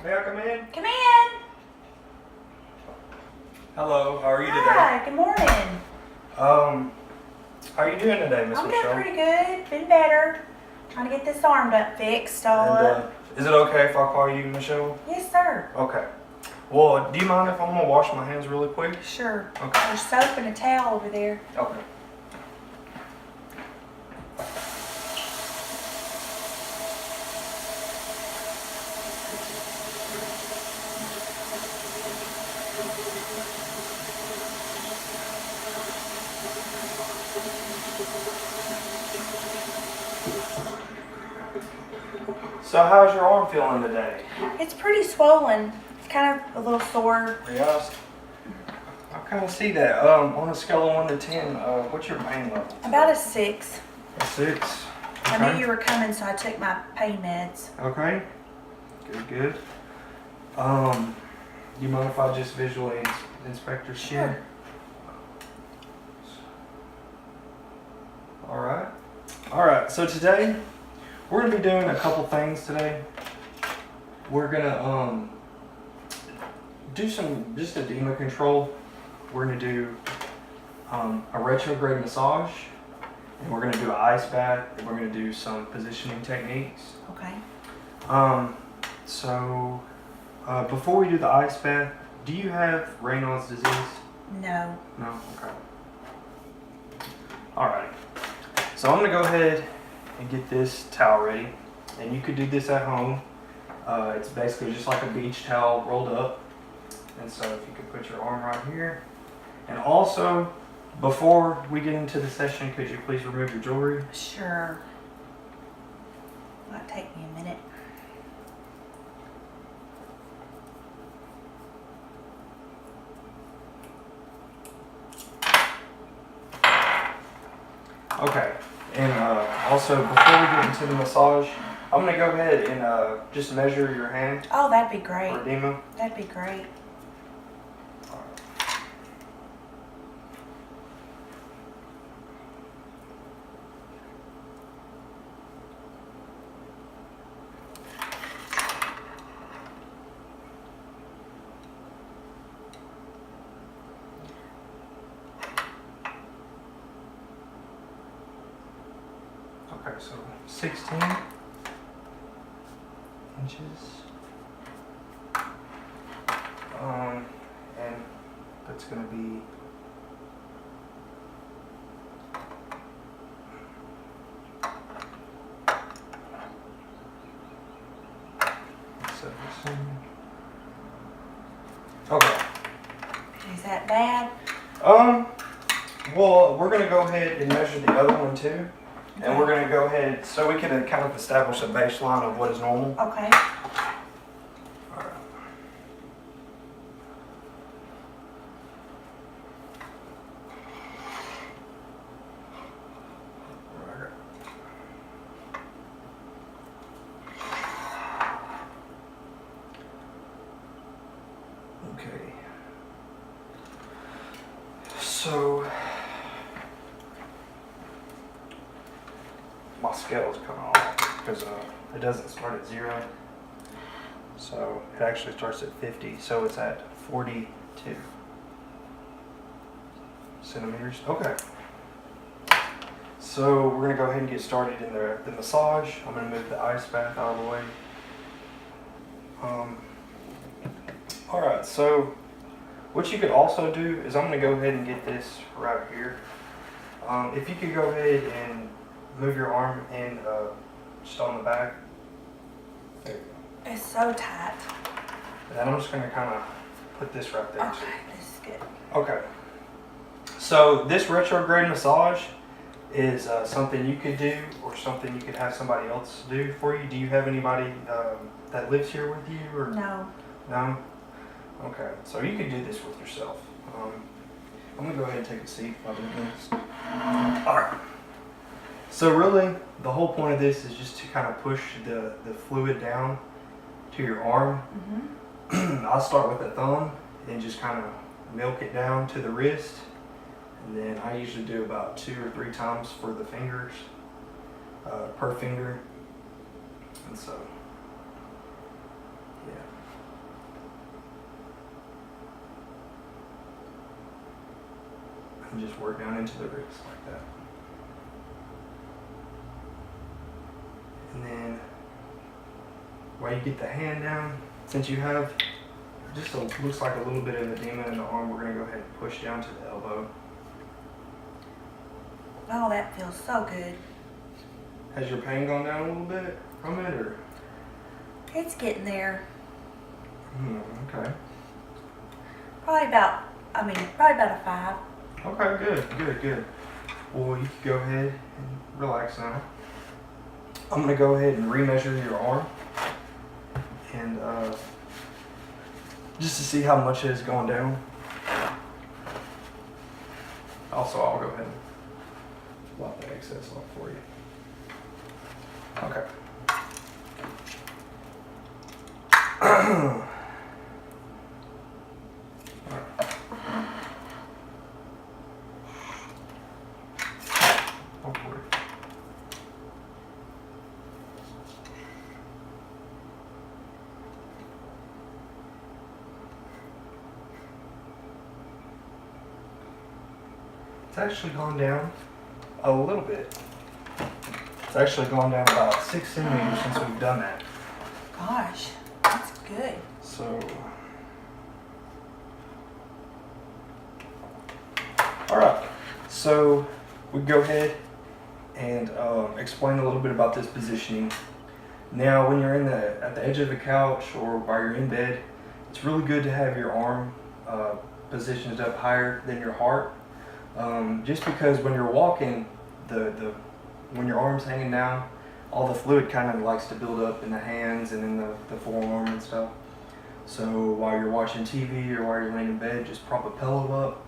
May I come in? Come in. Hello, how are you today? Hi, good morning. How are you doing today, Miss I'm Michelle? doing pretty good. Been better. Trying to get this arm up fixed. And, is it okay if I call you Michelle? Yes, sir. Okay. Well, do you mind if I'm gonna wash my hands really quick? Sure. Okay. There's soap and a towel over there. Okay. So how's your arm feeling today? It's pretty swollen. It's kind of a little sore. Yes. I kind of see that. On a scale of 1 to 10, what's your pain level? About a 6. A 6. I knew you were coming, so I took my pain meds. Okay. Good. Do you mind if I just visually inspect your skin? Sure. Alright, so today we're going to be doing a couple things today. We're going to do some just edema control. We're going to do a retrograde massage, and we're going to do an ice bath, and we're going to do some positioning techniques. Okay. So before we do the ice bath, do you have Raynaud's disease? No. No? Okay. Alright. So I'm going to go ahead and get this towel ready. And you could do this at home. It's basically just like a beach towel rolled up. And so if you could put your arm right here. And also, before we get into the session, could you please remove your jewelry? Sure. Might take me a minute. Okay. And also, before we get into the massage, I'm going to go ahead and just measure your hand Oh, that'd be great. for edema. That'd be great. Okay, so 16 inches. And that's going to be okay. Is that bad? Well, we're going to go ahead and measure the other one too. And we're going to go ahead, so we can kind of establish a baseline of what is normal. Okay. Okay. So my scale is coming off because it doesn't start at 0. So it actually starts at 50. So it's at 42 centimeters. Okay. So we're going to go ahead and get started in the massage. I'm going to move the ice bath out of the way. Alright, so what you could also do is I'm going to go ahead and get this right here. If you could go ahead and move your arm and just on the back. There you go. It's so tight. And I'm just going to kind of put this right there. Okay, this is good. Okay. So this retrograde massage is something you could do or something you could have somebody else do for you. Do you have anybody that lives here with you? Or No. No? Okay. So you could do this with yourself. I'm going to go ahead and take a seat while doing this. Alright. So really, the whole point of this is just to kind of push the fluid down to your arm. Mm-hmm. I'll start with the thumb and just kind of milk it down to the wrist. And then I usually do about 2 or 3 times for the fingers, per finger. And so, yeah. and just work down into the ribs like that. And then while you get the hand down, since you have just looks like a little bit of edema in the arm, we're going to go ahead and push down to the elbow. Oh, that feels so good. Has your pain gone down a little bit from it, or? It's getting there. Okay. Probably about a 5. Okay, good. Well, you can go ahead and relax now. I'm going to go ahead and remeasure your arm, and just to see how much it has gone down. Also, I'll go ahead and wipe the excess off for you. Okay. It's actually gone down a little bit. It's actually gone down about 6 centimeters since we've done that. Gosh, that's good. So, all right. So we go ahead and explain a little bit about this positioning. Now, when you're at the edge of the couch or while you're in bed, it's really good to have your arm positioned up higher than your heart. Just because when you're walking, when your arm's hanging down, all the fluid kind of likes to build up in the hands and in the forearm and stuff. So while you're watching TV or while you're laying in bed, just prop a pillow up.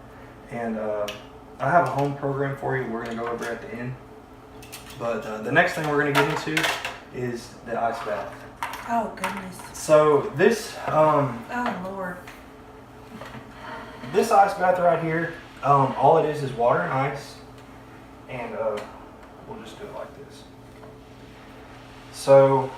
And I have a home program for you we're going to go over at the end. But the next thing we're going to get into is the ice bath. Oh, goodness. So this, oh, Lord. This ice bath right here, all it is water and ice. And we'll just do it like this. So,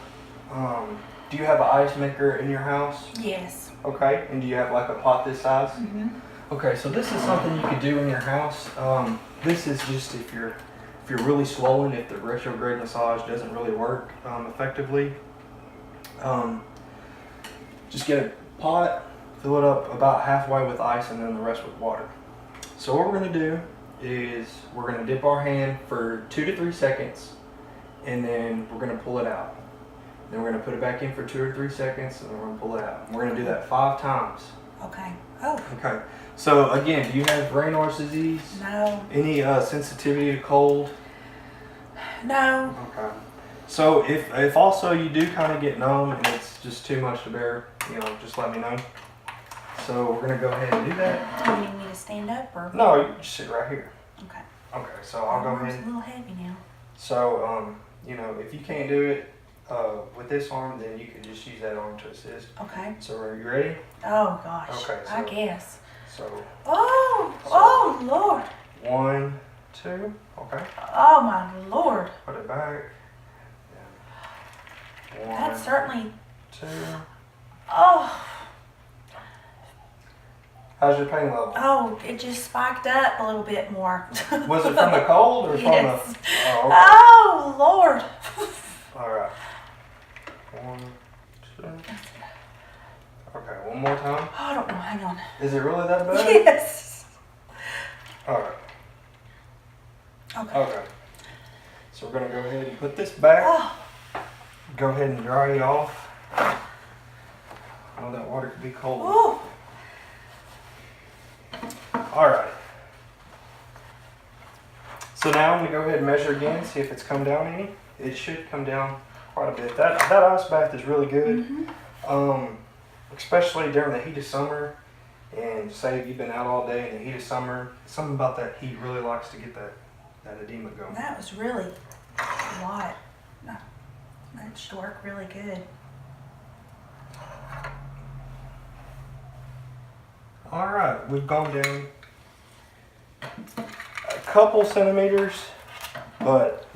do you have an ice maker in your house? Yes. Okay, and do you have like a pot this size? Mm-hmm. Okay, so this is something you could do in your house. This is just if you're really swollen, if the retrograde massage doesn't really work effectively. Just get a pot, fill it up about halfway with ice, and then the rest with water. So what we're going to do is we're going to dip our hand for 2 to 3 seconds, and then we're going to pull it out. Then we're going to put it back in for 2 or 3 seconds, and then we're going to pull it out. And we're going to do that 5 times. Okay. Oh. Okay. So again, do you have Raynaud's disease? No. Any sensitivity to cold? No. Okay. So if also you do kind of get numb and it's just too much to bear, just let me know. So we're going to go ahead and do that. Do you need me to stand up or? No, you can just sit right here. Okay. Okay, so I'll go ahead. It's a little heavy now. So, if you can't do it with this arm, then you can just use that arm to assist. Okay. So are you ready? Oh, gosh. Okay, so- I guess. So, Oh, Lord. 1, 2, okay. Oh, my Lord. Put it back. Yeah. 1, That's certainly. 2. Oh. How's your pain level? Oh, it just spiked up a little bit more. Was it from the cold or Yes. from the? Oh, okay. Oh, Lord. All right. 1, 2. Okay, one more time. Oh, I don't know. Hang on. Is it really that bad? Yes. All right. Okay. Okay. So we're gonna go ahead and put this back. Oh. Go ahead and dry you off. I know that water could be cold. Ooh. All right. So now I'm gonna go ahead and measure again, see if it's come down any. It should come down quite a bit. That ice bath is really good, especially during the heat of summer. And say you've been out all day in the heat of summer, something about that heat really likes to get that edema going. That was really a lot. That should work really good. All right, we've gone down a couple centimeters, but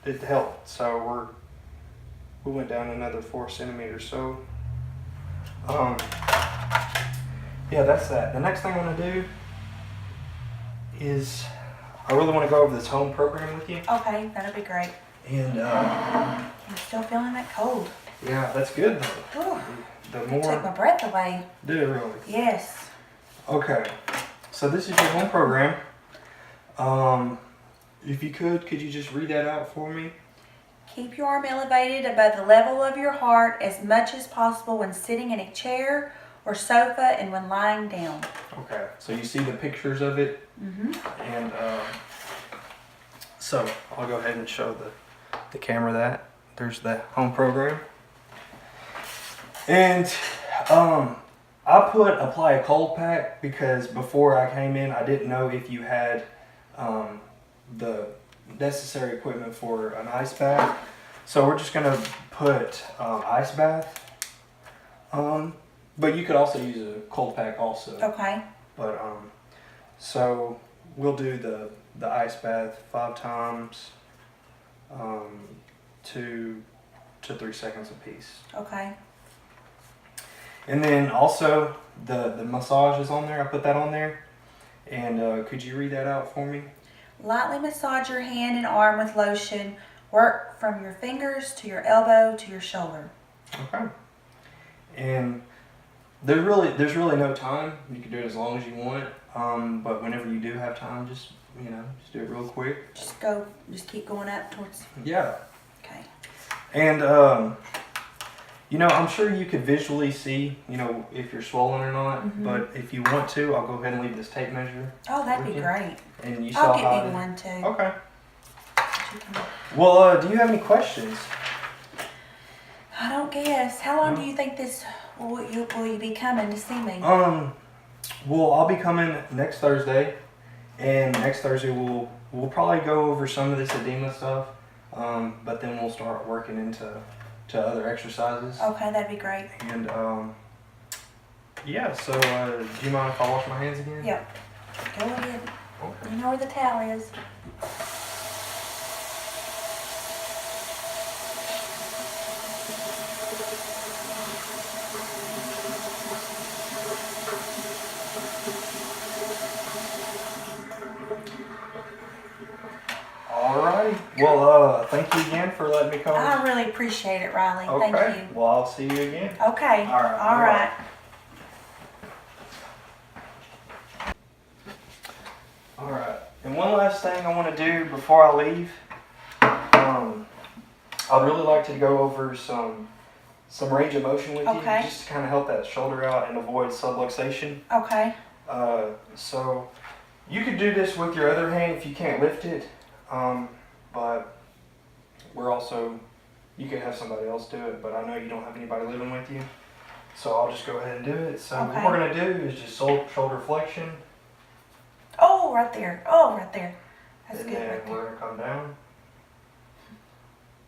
it helped. So we went down another 4 centimeters. So yeah, that's that. The next thing I'm gonna do is I really want to go over this home program with you. Okay, that'll be great. And I'm still feeling that cold. yeah, that's good though. Ooh, The it took my more, breath away. did it really? Yes. Okay, so this is your home program. If you could you just read that out for me? Keep your arm elevated above the level of your heart as much as possible when sitting in a chair or sofa and when lying down. Okay, so you see the pictures of it, and so I'll go ahead and show the camera that. There's the home program. And I put apply a cold pack because before I came in, I didn't know if you had the necessary equipment for an ice bath. So we're just gonna put ice bath. But you could also use a cold pack also. Okay. But so we'll do the ice bath 5 times, 2 to 3 seconds a piece. Okay. And then also the massage is on there. I put that on there. And could you read that out for me? Lightly massage your hand and arm with lotion. Work from your fingers to your elbow to your shoulder. Okay. And there's really no time. You can do it as long as you want. But whenever you do have time, just do it real quick. Just keep going up towards. Yeah. Okay. And I'm sure you could visually see, if you're swollen or not. But if you want to, I'll go ahead and leave this tape measure. Oh, that'd be great. And you saw I'll how get me one too. Okay. Well, do you have any questions? I don't guess. How long do you think this will you be coming to see me? Well, I'll be coming next Thursday, and next Thursday we'll probably go over some of this edema stuff, but then we'll start working into other exercises. Okay, that'd be great. And yeah. So do you mind if I wash my hands again? Yep. Go ahead. Okay. You know where the towel is. Alrighty. Well, thank you again for letting me come. I really appreciate it, Riley. Okay. Thank you. Well, I'll see you again. Okay. All right. All right. All right. And one last thing I want to do before I leave, I'd really like to go over some range of motion with you, just to kind of help that shoulder out and avoid subluxation. Okay. So you could do this with your other hand if you can't lift it, but you could have somebody else do it, but I know you don't have anybody living with you, so I'll just go ahead and do it. So what we're going to do is just shoulder flexion. Oh, right there. Oh, right there. That's And good then right there. we're going to come down.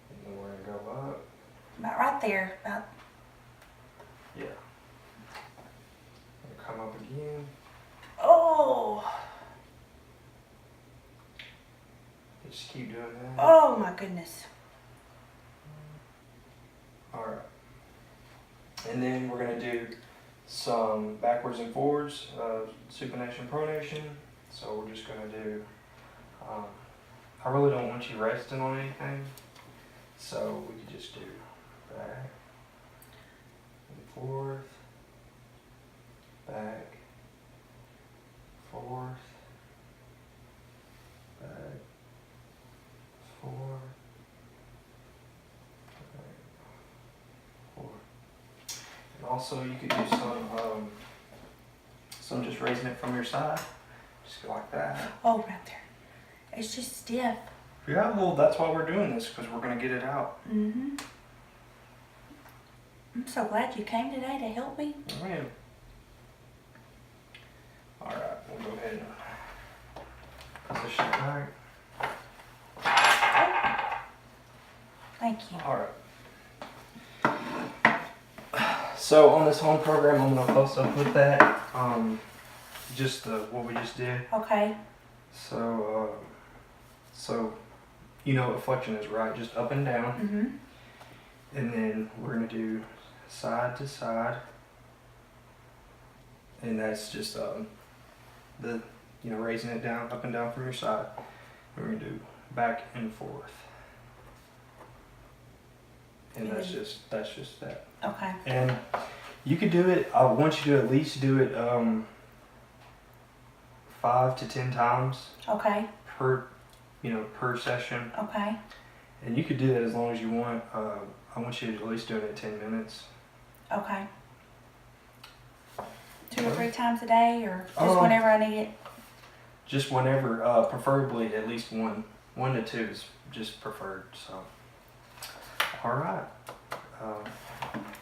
And then we're going to go up. About right there. About. Yeah. And come up again. Oh. Just keep doing that. Oh my goodness. Alright. And then we're going to do some backwards and forwards, supination, pronation. So we're just going to do, I really don't want you resting on anything. So we could just do back and forth, back, forth, back, forth, back, forth. And also you could do some just raising it from your side. Just go like that. Oh, right there. It's just stiff. Yeah, well, that's why we're doing this, because we're going to get it out. Mm-hmm. I'm so glad you came today to help me. Oh, yeah. All right, we'll go ahead and position it back. Thank you. All right. So on this home program, I'm going to post up with that, just what we just did. Okay. So you know what flexion is, right? Just up and down. Mm-hmm. And then we're going to do side to side. And that's just the you know, raising it down, up and down from your side. We're gonna do back and forth. And that's just that. Okay. And you could do it, I want you to at least do it 5 to 10 times Okay. per session. Okay. And you could do that as long as you want. I want you to at least do it at 10 minutes. Okay. 2 or 3 times a day, or just Um, whenever I need it? Just whenever, preferably at least 1 to 2 is just preferred. So, all right.